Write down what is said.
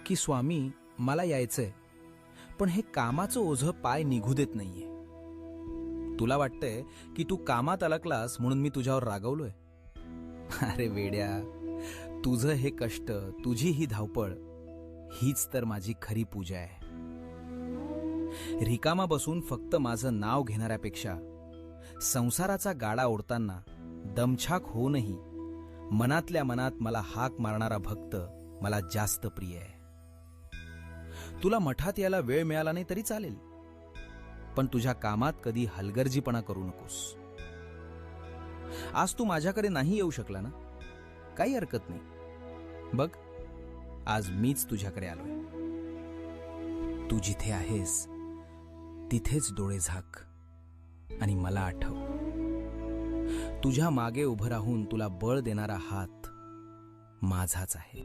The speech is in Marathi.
की स्वामी मला यायचंय, पण हे कामाचं ओझं पाय निघू देत नाहीये. तुला वाटतंय की तू कामात अडकलास म्हणून मी तुझ्यावर रागवलोय. अरे वेड्या, तुझं हे कष्ट, तुझी ही धावपळ, हीच तर माझी खरी पूजा आहे. रिकामा बसून फक्त माझं नाव घेणाऱ्यापेक्षा संसाराचा गाडा ओढताना दमछाक होऊनही मनातल्या मनात मला हाक मारणारा भक्त मला जास्त प्रिय आहे. तुला मठात यायला वेळ मिळाला नाही तरी चालेल, पण तुझ्या कामात कधी हलगर्जीपणा करू नकोस. आज तू माझ्याकडे नाही येऊ शकला ना, काही हरकत नाही. बघ, आज मीच तुझ्याकडे आलोय. तू जिथे आहेस तिथेच डोळे झाक आणि मला आठव. तुझ्या मागे उभं राहून तुला बळ देणारा हात माझाच आहे.